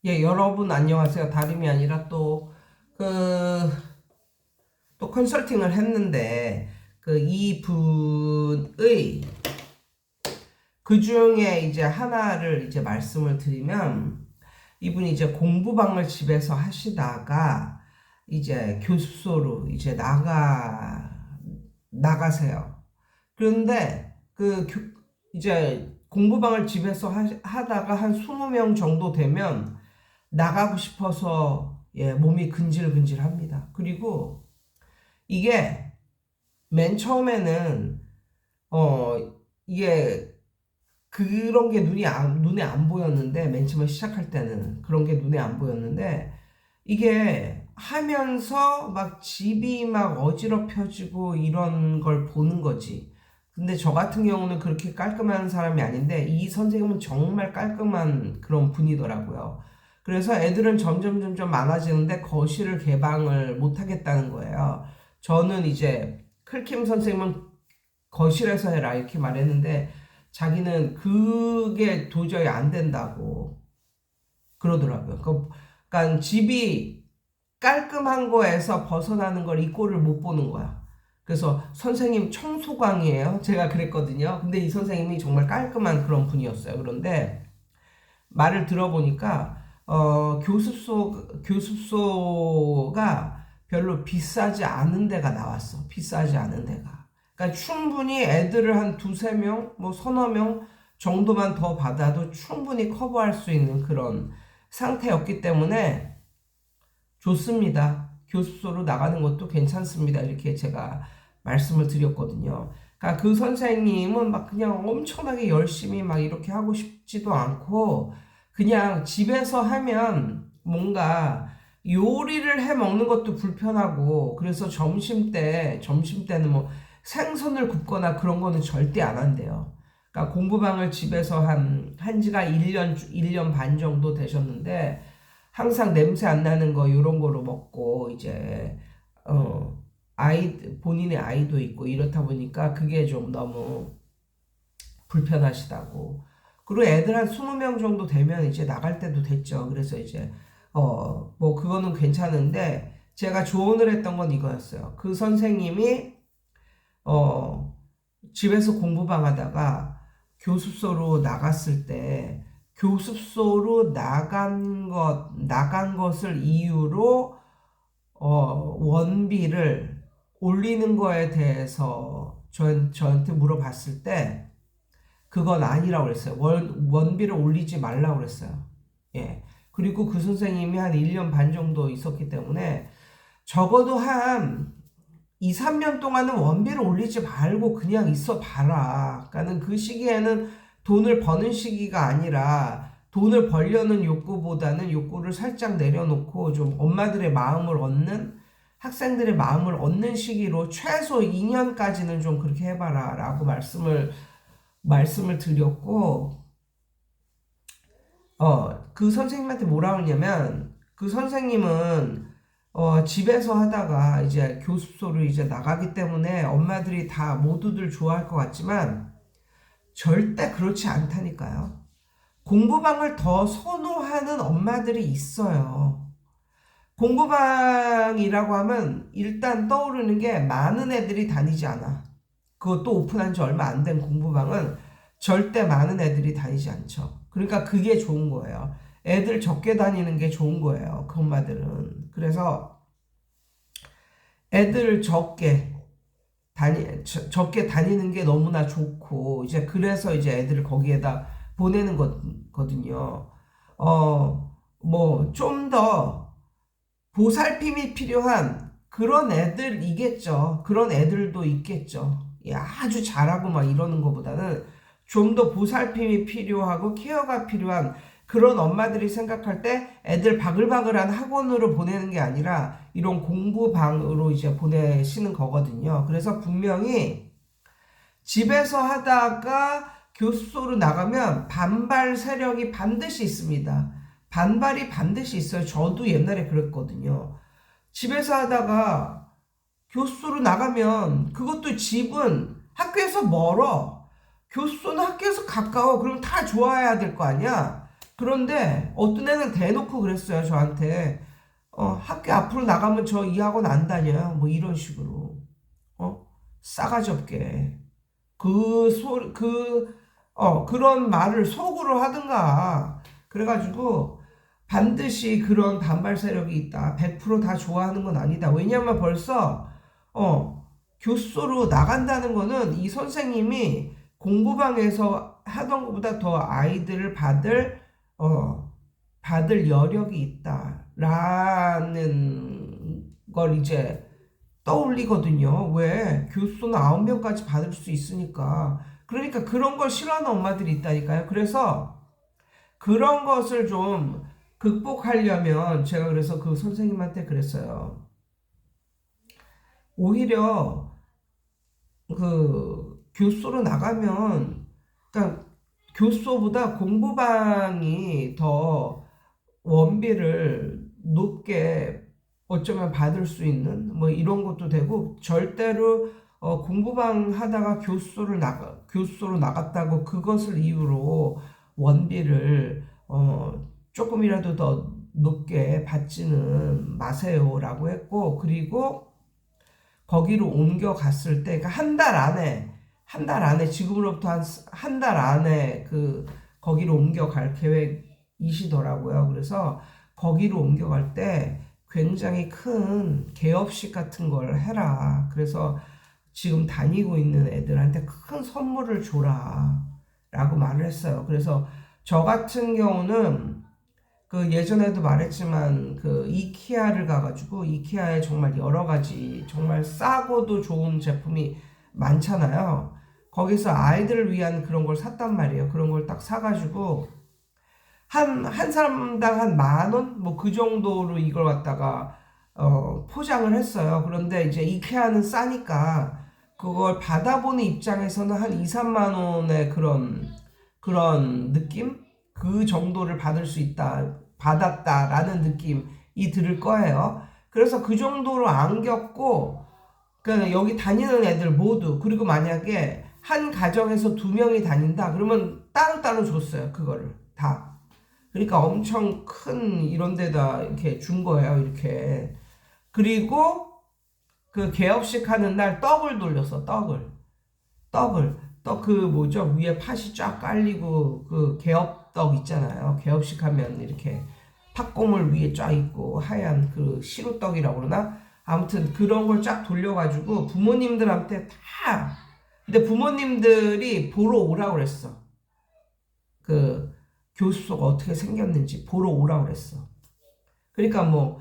예, 여러분 안녕하세요. 다름이 아니라 또 컨설팅을 했는데, 이분의, 그 중에 이제 하나를 이제 말씀을 드리면, 이분이 이제 공부방을 집에서 하시다가, 이제 교습소로 이제 나가세요. 그런데, 이제 공부방을 집에서 하다가 한 20명 정도 되면, 나가고 싶어서 몸이 근질근질합니다. 그리고 이게 맨 처음에는 이게 그런 게 눈에 안 보였는데, 맨 처음에 시작할 때는 그런 게 눈에 안 보였는데, 이게 하면서 막 집이 막 어지럽혀지고 이런 걸 보는 거지. 근데 저 같은 경우는 그렇게 깔끔한 사람이 아닌데, 이 선생님은 정말 깔끔한 그런 분이더라고요. 그래서 애들은 점점 많아지는데 거실을 개방을 못 하겠다는 거예요. 저는 이제 클킴 선생님은 거실에서 해라 이렇게 말했는데, 자기는 그게 도저히 안 된다고 그러더라고요. 그러니까 집이 깔끔한 거에서 벗어나는 걸 이 꼴을 못 보는 거야. 그래서 선생님 청소광이에요. 제가 그랬거든요. 근데 이 선생님이 정말 깔끔한 그런 분이었어요. 그런데 말을 들어보니까 교습소가 별로 비싸지 않은 데가 나왔어. 비싸지 않은 데가. 그러니까 충분히 애들을 한 두세 명, 뭐 서너 명 정도만 더 받아도 충분히 커버할 수 있는 그런 상태였기 때문에 좋습니다. 교습소로 나가는 것도 괜찮습니다. 이렇게 제가 말씀을 드렸거든요. 그러니까 그 선생님은 막 그냥 엄청나게 열심히 막 이렇게 하고 싶지도 않고, 그냥 집에서 하면 뭔가 요리를 해 먹는 것도 불편하고, 그래서 점심때는 뭐 생선을 굽거나 그런 거는 절대 안 한대요. 그러니까 공부방을 집에서 한 지가 1년 반 정도 되셨는데, 항상 냄새 안 나는 거 이런 거로 먹고, 이제 본인의 아이도 있고 이렇다 보니까 그게 좀 너무 불편하시다고. 그리고 애들 한 20명 정도 되면 이제 나갈 때도 됐죠. 그래서 이제 뭐 그거는 괜찮은데, 제가 조언을 했던 건 이거였어요. 그 선생님이 집에서 공부방 하다가 교습소로 나갔을 때, 교습소로 나간 것을 이유로 원비를 올리는 거에 대해서 저한테 물어봤을 때, 그건 아니라고 그랬어요. 원비를 올리지 말라고 그랬어요. 예. 그리고 그 선생님이 한 1년 반 정도 있었기 때문에, 적어도 한 2, 3년 동안은 원비를 올리지 말고 그냥 있어 봐라. 그러니까는 그 시기에는 돈을 버는 시기가 아니라, 돈을 벌려는 욕구보다는 욕구를 살짝 내려놓고 좀 엄마들의 마음을 얻는, 학생들의 마음을 얻는 시기로 최소 2년까지는 좀 그렇게 해봐라 라고 말씀을 드렸고, 그 선생님한테 뭐라 그러냐면, 그 선생님은 집에서 하다가 이제 교습소로 이제 나가기 때문에 엄마들이 다 모두들 좋아할 것 같지만 절대 그렇지 않다니까요. 공부방을 더 선호하는 엄마들이 있어요. 공부방이라고 하면 일단 떠오르는 게, 많은 애들이 다니지 않아. 그것도 오픈한 지 얼마 안 된 공부방은 절대 많은 애들이 다니지 않죠. 그러니까 그게 좋은 거예요. 애들 적게 다니는 게 좋은 거예요. 그 엄마들은. 그래서 애들 적게 다니는 게 너무나 좋고, 이제 그래서 이제 애들을 거기에다 보내는 거거든요. 뭐 좀 더 보살핌이 필요한 그런 애들이겠죠. 그런 애들도 있겠죠. 아주 잘하고 막 이러는 것보다는 좀 더 보살핌이 필요하고 케어가 필요한 그런 엄마들이 생각할 때, 애들 바글바글한 학원으로 보내는 게 아니라 이런 공부방으로 이제 보내시는 거거든요. 그래서 분명히 집에서 하다가 교습소로 나가면 반발 세력이 반드시 있습니다. 반발이 반드시 있어요. 저도 옛날에 그랬거든요. 집에서 하다가 교습소로 나가면, 그것도 집은 학교에서 멀어. 교습소는 학교에서 가까워. 그럼 다 좋아해야 될 거 아니야. 그런데 어떤 애는 대놓고 그랬어요, 저한테. 학교 앞으로 나가면 저 이 학원 안 다녀요. 뭐 이런 식으로. 싸가지 없게. 그런 말을 속으로 하든가. 그래가지고 반드시 그런 반발 세력이 있다. 100%다 좋아하는 건 아니다. 왜냐면 벌써, 교수로 나간다는 거는 이 선생님이 공부방에서 하던 것보다 더 아이들을 받을 여력이 있다라는 걸 이제 떠올리거든요. 왜? 교수는 9명까지 받을 수 있으니까. 그러니까 그런 걸 싫어하는 엄마들이 있다니까요. 그래서 그런 것을 좀 극복하려면 제가 그래서 그 선생님한테 그랬어요. 오히려 그 교수로 나가면, 그러니까 교수보다 공부방이 더 원비를 높게 어쩌면 받을 수 있는 뭐 이런 것도 되고, 절대로 공부방 하다가 교수로 나갔다고 그것을 이유로 원비를 조금이라도 더 높게 받지는 마세요라고 했고, 그리고 거기로 옮겨갔을 때, 그러니까 한 달 안에, 지금으로부터 한 달 안에 거기로 옮겨갈 계획이시더라고요. 그래서 거기로 옮겨갈 때 굉장히 큰 개업식 같은 걸 해라. 그래서 지금 다니고 있는 애들한테 큰 선물을 줘라. 라고 말을 했어요. 그래서 저 같은 경우는 그 예전에도 말했지만 그 이케아를 가가지고 이케아에 정말 여러 가지 정말 싸고도 좋은 제품이 많잖아요. 거기서 아이들을 위한 그런 걸 샀단 말이에요. 그런 걸 딱 사가지고 한 사람당 한 10,000원? 뭐 그 정도로 이걸 갖다가 포장을 했어요. 그런데 이제 이케아는 싸니까 그걸 받아보는 입장에서는 한 2, 3만 원의 그런 느낌? 그 정도를 받았다라는 느낌이 들을 거예요. 그래서 그 정도로 안겼고, 그러니까 여기 다니는 애들 모두, 그리고 만약에 한 가정에서 2명이 다닌다, 그러면 따로따로 줬어요. 그거를 다. 그러니까 엄청 큰 이런 데다 이렇게 준 거예요. 이렇게. 그리고 그 개업식 하는 날 떡을 돌렸어. 떡 그 뭐죠? 위에 팥이 쫙 깔리고 그 개업떡 있잖아요. 개업식 하면 이렇게 팥고물 위에 쫙 있고 하얀 그 시루떡이라고 그러나? 아무튼 그런 걸 쫙 돌려가지고 부모님들한테 다. 근데 부모님들이 보러 오라고 그랬어. 그 교수소가 어떻게 생겼는지 보러 오라고 그랬어. 그러니까 뭐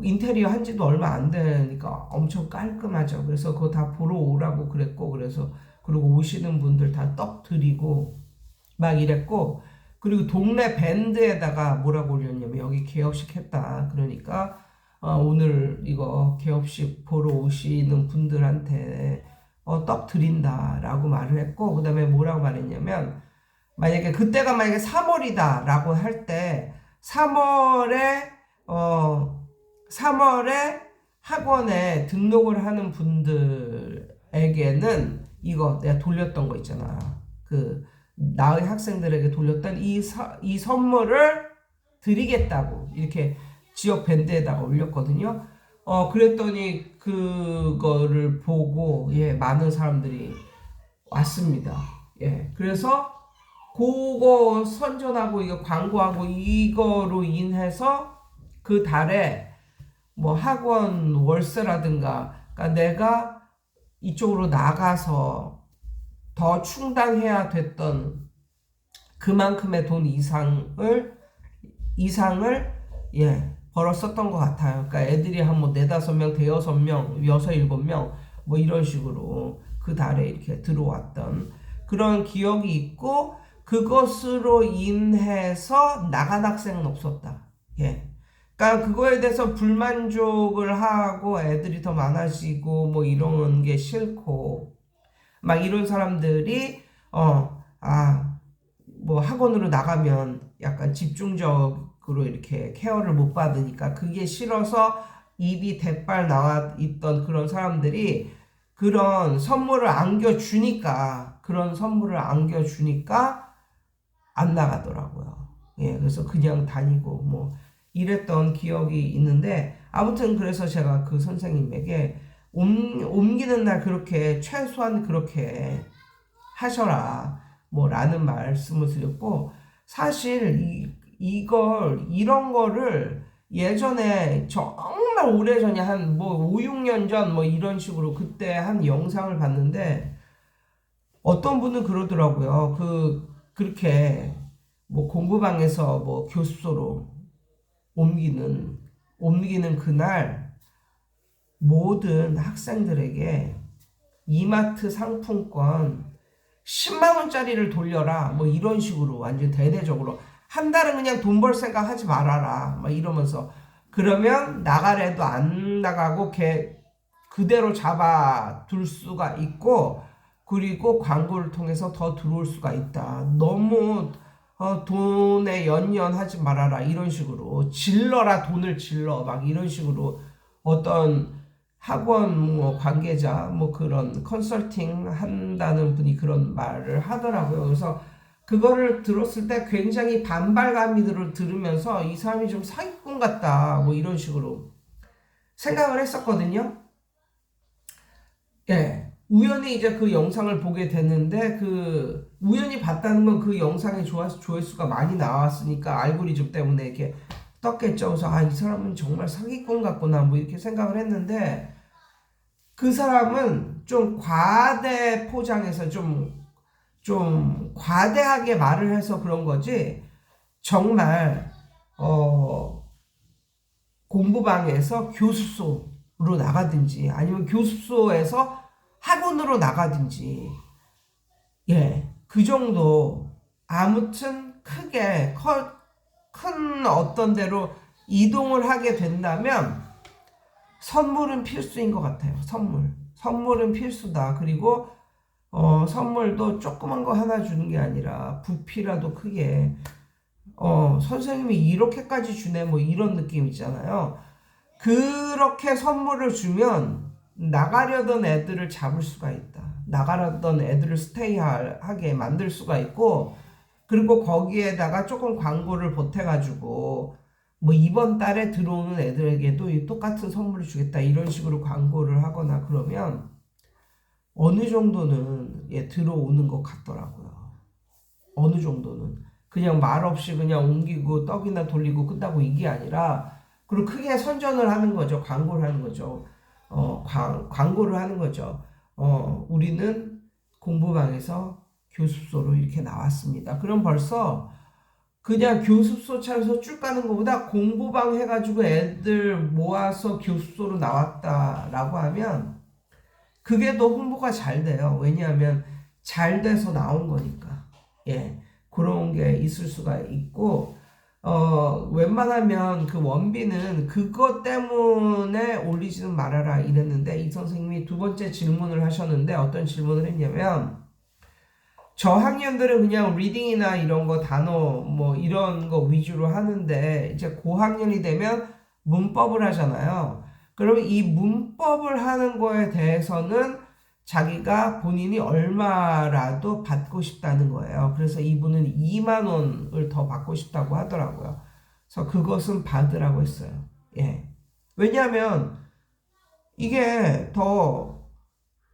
인테리어 한 지도 얼마 안 되니까 엄청 깔끔하죠. 그래서 그거 다 보러 오라고 그랬고, 그리고 오시는 분들 다 떡 드리고 막 이랬고, 그리고 동네 밴드에다가 뭐라고 올렸냐면 여기 개업식 했다. 그러니까 오늘 이거 개업식 보러 오시는 분들한테 떡 드린다라고 말을 했고, 그 다음에 뭐라고 말했냐면 그때가 만약에 3월이다라고 할 때 3월에 학원에 등록을 하는 분들에게는 이거 내가 돌렸던 거 있잖아. 그 나의 학생들에게 돌렸던 이 선물을 드리겠다고 이렇게 지역 밴드에다가 올렸거든요. 그랬더니 그거를 보고 많은 사람들이 왔습니다. 그래서 그거 선전하고 이거 광고하고 이거로 인해서 그 달에 뭐 학원 월세라든가, 그러니까 내가 이쪽으로 나가서 더 충당해야 됐던 그만큼의 돈 이상을 벌었었던 것 같아요. 그러니까 애들이 한 뭐 4-5명, 6명, 6-7명 뭐 이런 식으로 그 달에 이렇게 들어왔던 그런 기억이 있고, 그것으로 인해서 나간 학생은 없었다. 그러니까 그거에 대해서 불만족을 하고 애들이 더 많아지고 뭐 이런 게 싫고 막 이런 사람들이 뭐 학원으로 나가면 약간 집중적으로 이렇게 케어를 못 받으니까 그게 싫어서 입이 대빨 나와 있던 그런 사람들이 그런 선물을 안겨주니까 안 나가더라고요. 예, 그래서 그냥 다니고 뭐 이랬던 기억이 있는데 아무튼 그래서 제가 그 선생님에게 옮기는 날 그렇게 최소한 그렇게 하셔라 뭐 라는 말씀을 드렸고 사실 이런 거를 예전에 정말 오래전에 한 뭐 5, 6년 전 뭐 이런 식으로 그때 한 영상을 봤는데 어떤 분은 그러더라고요. 그렇게 뭐 공부방에서 뭐 교습소로 옮기는 그날 모든 학생들에게 이마트 상품권 10만 원짜리를 돌려라 뭐 이런 식으로 완전 대대적으로 한 달은 그냥 돈 벌 생각 하지 말아라 막 이러면서 그러면 나가래도 안 나가고 그대로 잡아둘 수가 있고 그리고 광고를 통해서 더 들어올 수가 있다. 너무 돈에 연연하지 말아라 이런 식으로 질러라 돈을 질러 막 이런 식으로 어떤 학원 뭐 관계자 뭐 그런 컨설팅 한다는 분이 그런 말을 하더라고요. 그래서 그거를 들었을 때 굉장히 반발감이 들으면서 이 사람이 좀 사기꾼 같다 뭐 이런 식으로 생각을 했었거든요. 예. 우연히 이제 그 영상을 보게 됐는데 우연히 봤다는 건 그 영상의 조회수가 많이 나왔으니까 알고리즘 때문에 이렇게 떴겠죠. 그래서 이 사람은 정말 사기꾼 같구나 뭐 이렇게 생각을 했는데 그 사람은 좀 과대 포장해서 좀 과대하게 말을 해서 그런 거지 정말 공부방에서 교습소로 나가든지 아니면 교습소에서 학원으로 나가든지 예, 그 정도 아무튼 큰 어떤 데로 이동을 하게 된다면 선물은 필수인 것 같아요. 선물은 필수다. 그리고 선물도 조그만 거 하나 주는 게 아니라 부피라도 크게 선생님이 이렇게까지 주네 뭐 이런 느낌 있잖아요. 그렇게 선물을 주면 나가려던 애들을 잡을 수가 있다. 나가려던 애들을 스테이하게 만들 수가 있고 그리고 거기에다가 조금 광고를 보태가지고 뭐 이번 달에 들어오는 애들에게도 똑같은 선물을 주겠다 이런 식으로 광고를 하거나 그러면 어느 정도는 들어오는 것 같더라고요. 어느 정도는 그냥 말없이 그냥 옮기고 떡이나 돌리고 끝나고 이게 아니라 그리고 크게 선전을 하는 거죠. 광고를 하는 거죠. 광고를 하는 거죠. 우리는 공부방에서 교습소로 이렇게 나왔습니다. 그럼 벌써 그냥 교습소 차려서 쭉 가는 것보다 공부방 해가지고 애들 모아서 교습소로 나왔다라고 하면 그게 더 홍보가 잘 돼요. 왜냐하면 잘 돼서 나온 거니까. 예, 그런 게 있을 수가 있고 웬만하면 그 원빈은 그것 때문에 올리지는 말아라 이랬는데 이 선생님이 두 번째 질문을 하셨는데 어떤 질문을 했냐면 저학년들은 그냥 리딩이나 이런 거 단어 뭐 이런 거 위주로 하는데 이제 고학년이 되면 문법을 하잖아요. 그러면 이 문법을 하는 거에 대해서는 자기가 본인이 얼마라도 받고 싶다는 거예요. 그래서 이분은 2만 원을 더 받고 싶다고 하더라고요. 그래서 그것은 받으라고 했어요. 예. 왜냐하면 이게 더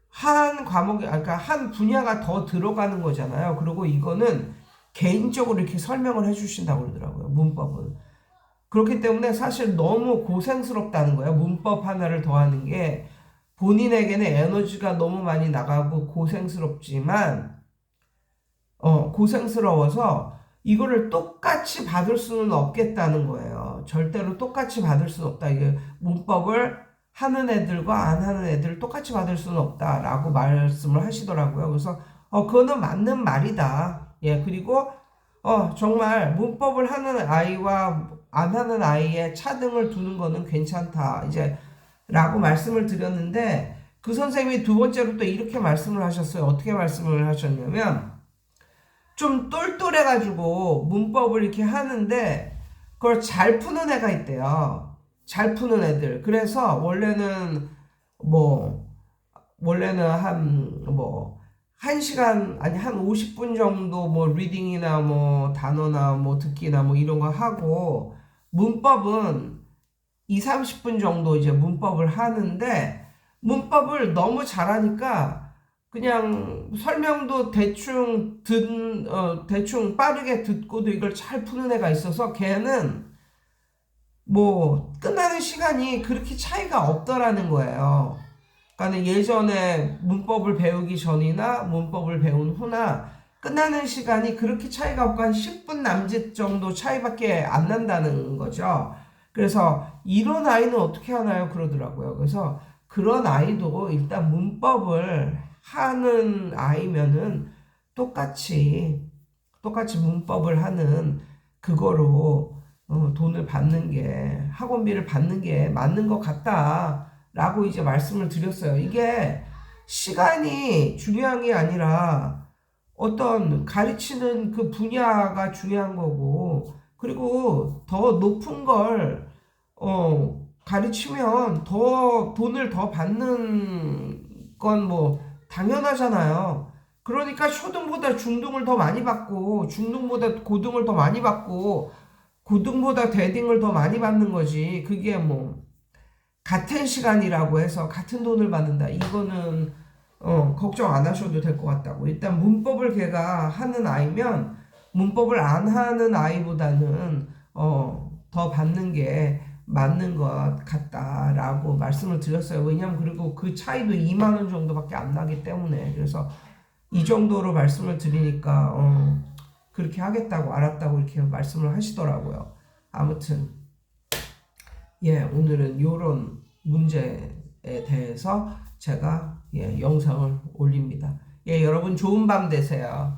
한 과목이, 그러니까 한 분야가 더 들어가는 거잖아요. 그리고 이거는 개인적으로 이렇게 설명을 해주신다고 그러더라고요. 문법은. 그렇기 때문에 사실 너무 고생스럽다는 거예요. 문법 하나를 더 하는 게 본인에게는 에너지가 너무 많이 나가고 고생스럽지만, 고생스러워서 이거를 똑같이 받을 수는 없겠다는 거예요. 절대로 똑같이 받을 수는 없다. 이게 문법을 하는 애들과 안 하는 애들을 똑같이 받을 수는 없다라고 말씀을 하시더라고요. 그래서 그거는 맞는 말이다. 예, 그리고 정말 문법을 하는 아이와 안 하는 아이의 차등을 두는 거는 괜찮다. 이제 라고 말씀을 드렸는데 그 선생님이 두 번째로 또 이렇게 말씀을 하셨어요. 어떻게 말씀을 하셨냐면 좀 똘똘해가지고 문법을 이렇게 하는데 그걸 잘 푸는 애가 있대요. 잘 푸는 애들. 그래서 원래는 한 1시간, 아니, 한 50분 정도 뭐 리딩이나 뭐 단어나 뭐 듣기나 뭐 이런 거 하고, 문법은 2, 30분 정도 이제 문법을 하는데, 문법을 너무 잘하니까 그냥 설명도 대충 빠르게 듣고도 이걸 잘 푸는 애가 있어서 걔는 뭐 끝나는 시간이 그렇게 차이가 없더라는 거예요. 그러니까 예전에 문법을 배우기 전이나 문법을 배운 후나 끝나는 시간이 그렇게 차이가 없고 한 10분 남짓 정도 차이밖에 안 난다는 거죠. 그래서 이런 아이는 어떻게 하나요? 그러더라고요. 그래서 그런 아이도 일단 문법을 하는 아이면은 똑같이 문법을 하는 그거로 돈을 받는 게 학원비를 받는 게 맞는 것 같다라고 이제 말씀을 드렸어요. 이게 시간이 중요한 게 아니라 어떤 가르치는 그 분야가 중요한 거고, 그리고 더 높은 걸 가르치면 더 돈을 더 받는 건 뭐 당연하잖아요. 그러니까 초등보다 중등을 더 많이 받고 중등보다 고등을 더 많이 받고 고등보다 대딩을 더 많이 받는 거지. 그게 뭐 같은 시간이라고 해서 같은 돈을 받는다. 이거는 걱정 안 하셔도 될 것 같다고. 일단 문법을 걔가 하는 아이면 문법을 안 하는 아이보다는 더 받는 게 맞는 것 같다라고 말씀을 드렸어요. 왜냐면 그리고 그 차이도 2만 원 정도밖에 안 나기 때문에. 그래서 이 정도로 말씀을 드리니까 그렇게 하겠다고 알았다고 이렇게 말씀을 하시더라고요. 아무튼 예, 오늘은 요런 문제에 대해서 제가 영상을 올립니다. 예, 여러분 좋은 밤 되세요.